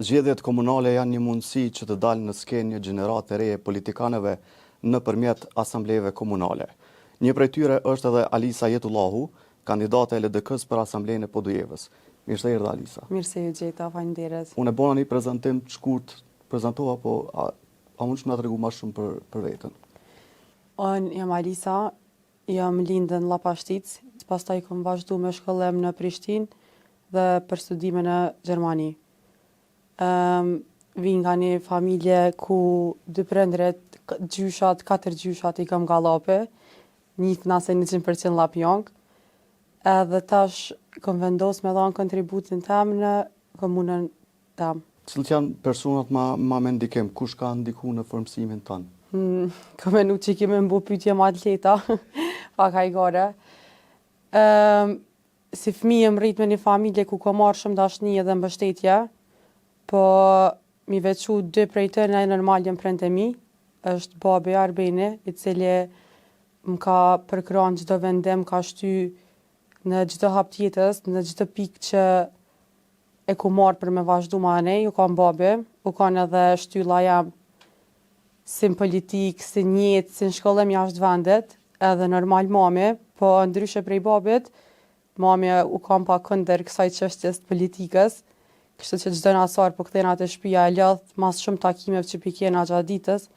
Zgjedhjet komunale janë një mundësi që të dalë në skenë një gjenerat e re e politikanëve nëpërmjet asambleve komunale. Një prej tyre është edhe Alisa Jetullahu, kandidate e LDK-s për asamblejën e Podujevës. Mirë se erdha, Alisa. Mirë se ju gjeta, faleminderit. Unë e bona një prezantim të shkurt, prezantova, po a mund që nga të regu ma shumë për veten? Unë jam Alisa, jam lindën në Llapashtic, pastaj kam vazhdu me shkollem në Prishtinë dhe për studime në Gjermani. Vin nga një familje ku dy prindrit, gjyshat, 4 gjyshat i kam gallape, njët nase 100% Llapjong, edhe tash kam vendos me dhanë kontributin tem në komunën tem. Cilët janë personat ma me ndikim, kush ka ndiku në formësimin tënë? Kam menu që kemi mbu pyetje ma të lehta, pak hajgare. Si fëmijë më rrit me një familje ku ka marrë shumë dashni edhe mbështetje, po mi veçu 2 prej tyre normal janë prindë mi, është babi Arbeni, i cili më ka përkrahur çdo vendim, ka shty në çdo hap tjetës, në çdo pikë që e ku marrë për me vazhdu ma anej, u kanë babi, u kanë edhe shtylla jam si në politikë, si në jetë, si në shkollem jashtë vendit, edhe normal mami, po ndryshe prej babit, mami u kanë pa kundër kësaj çështjes të politikës, kështu që çdo nasar po kthena te shtëpia e lodh, mas shumë takimeve që pikena gjatë ditës,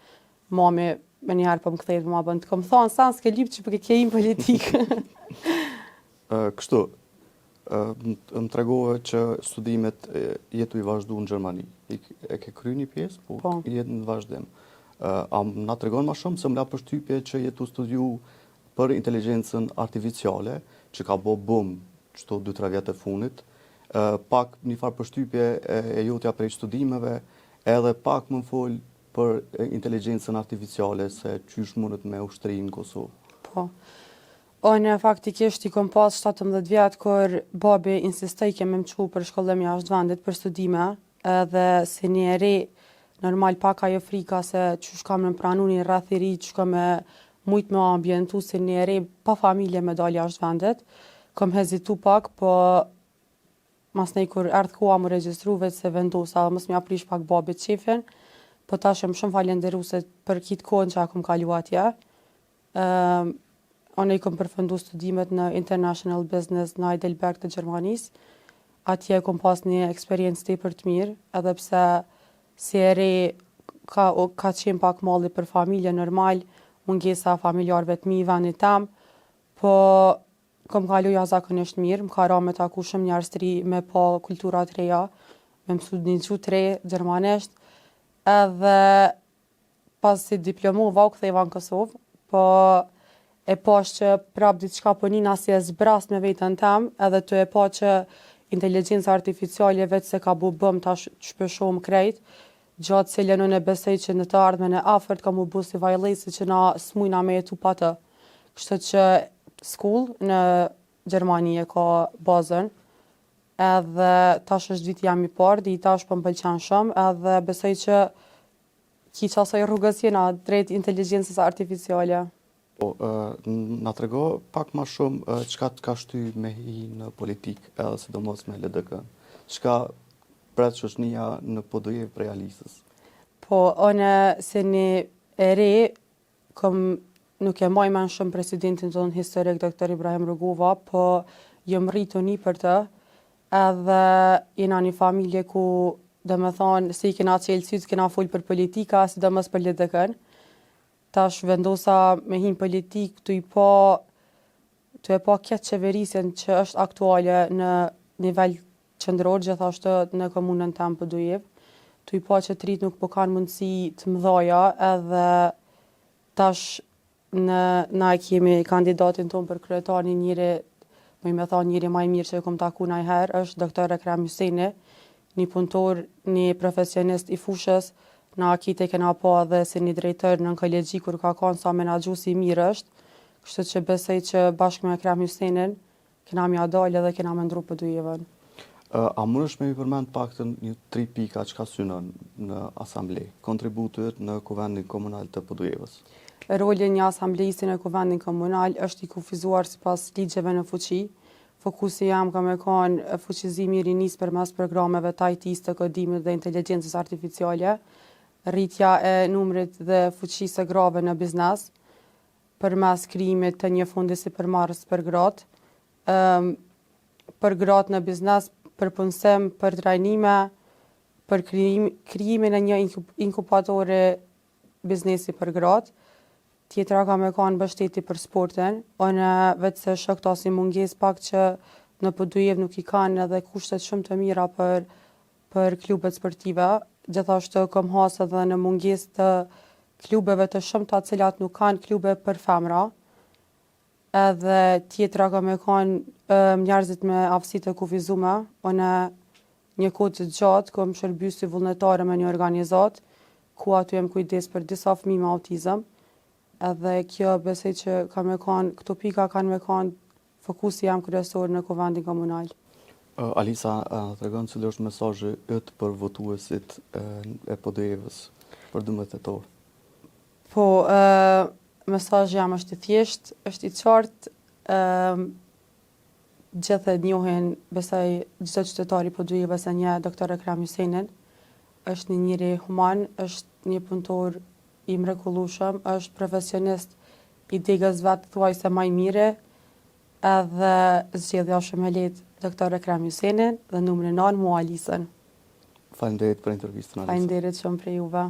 mami më njëherë po më kthehet më bën të kom thonë sa s'ke lyp që po ke im politikë. Kështu, më tregove që studimet jetu i vazhdu në Gjermani. E ke kry një pjesë, po jetë në vazhdim. A na tregon ma shumë se më la përshtypje që jetu studiu për inteligjencën artificiale, që ka bo bum qëto 2-3 vjetë e funit, pak një farë përshtypje e jotja prej studimeve, edhe pak më fol për inteligjencën artificiale, se qysh mundet me ushtri në Kosovë. Po. Unë faktikisht i kom pas 17 vjetë kur babi insistoi me më çu për shkollem jashtë vendit për studime, edhe si një eri normal pak ajo frika se qysh kam në pranu një rreth i ri, qysh kam me mujt me ambientu si një eri pa familje me dal jashtë vendit. Kom hezitu pak, po mas nej kur erdh koha më regjistru vetë se vendosa, mos m'ja prish pak babit qefin, po tash jam shumë falenderuese për kitë kohën që kom kalu atje. Unë i kom përfundu studimet në International Business në Heidelberg të Gjermanisë. Atje kom pas një eksperiencë tepër të mirë, edhe pse si e re ka qenë pak malli për familje normal, mungesa familjarëve të mi i vendit tam, po kom kalu jashtëzakonisht mirë, më ka ra me taku shumë njerëz të ri, me pa kultura të reja, me mësu një gjuhë të re, gjermanisht, edhe pas si diplomova u ktheva në Kosovë, po e pash që prap diçka po nina si e zbras me veten tem, edhe të e pa që inteligjenca artificiale vetë se ka bu bëm tash shpeshom krejt, gjatë cilën unë e besoj që në të ardhmen e afërt ka mu bu si vajllësi që na smujna me jetu pa të. Kështu që skull në Gjermani e ka bazën, edhe tash është viti jam i parë, dhe i tash po më pëlqen shumë, edhe besoj që kiq asaj rrugës jena drejt inteligjencës artificiale. Po, na trego pak ma shumë çka të ka shty me hi në politikë, edhe sidomos me LDK. Çka pret shoqënia në Podujevë prej Alisës? Po, unë se një e re, nuk e maj men shumë presidentin tonë historik, Dr. Ibrahim Rugova, po jëm rritu një për të, edhe jena një familje ku, dhe me thonë, si i kena qelë sytë, kena full për politika, sidomos për LDK-n. Tash vendosa me hin politik të e pa këtë qeverisjen që është aktuale në nivel qendror, gjithashtu në komunën tem Podujevë, të i pa që të rritë nuk po kanë mundësi të mëdhaja, edhe tash na e kemi kandidatin ton për kryetar njëri, më i me thonë njëri maj mirë që e kom taku najherë, është Dr. Ekrem Hyseni, një punëtor, një profesionist i fushës. Na akite kena pa edhe si një drejtër në kolegji kur ka kanë sa menaxhuesi i mirë është, kështu që besoj që bashkë me Ekrem Hysenin kena mja dalë edhe kena me ndru Podujevën. A mundesh me i përmend paktën një 3 pika që ka synon në asamblej, kontributet në kuvendin komunal të Podujevës? Roli një asamblejisi në kuvendin komunal është i kufizuar sipas ligjeve në fuqi. fokusi jam ka me kanë fuqizimi i rinisë përmes programeve të IT-s, të kodimit dhe inteligjencës artificiale, rritja e numrit dhe fuqisë së grave në biznes, përmes krijimit të një fondi sipërmarrës për gratë, për gratë në biznes, për punësim, për trajnime, për krijimin e një inkubatori biznesi për gratë. Tjetra ka me kanë mbështetje për sportin, unë vetë se shoh këto si mungesë pak që në Podujevë nuk i kanë edhe kushtet shumë të mira për klubet sportive. Gjithashtu kam hasë edhe në mungesë të klubeve të shumta të cilat nuk kanë klube për femra. Edhe tjetra ka me kanë njerëzit me aftësi të kufizuara. Unë një kohë të gjatë kam shërbyer si vullnetare me një organizat ku aty jam kujdes për disa fëmijë me autizëm. Edhe kjo besoj që ka me kanë, këto pika kanë me kanë fokusi jam kryesor në kuvendin komunal. Alisa, tregon cili është mesazhi yt për votuesit e Podujevës për 12 tetor? Po, mesazhi jam është i thjeshtë, është i qartë, gjithë e njohin, besoj çdo qytetari i Podujevës e njeh doktor Ekrem Hysenin, është një njeri human, është një punëtor i mrekullueshëm, është profesionist i degës vetë thuajse më i miri, edhe zgjedhja shumë e lehtë doktor Ekrem Hysenin dhe numri 9 mua Alisën. Faleminderit për intervistën, Alisa. Faleminderit shumë për juve.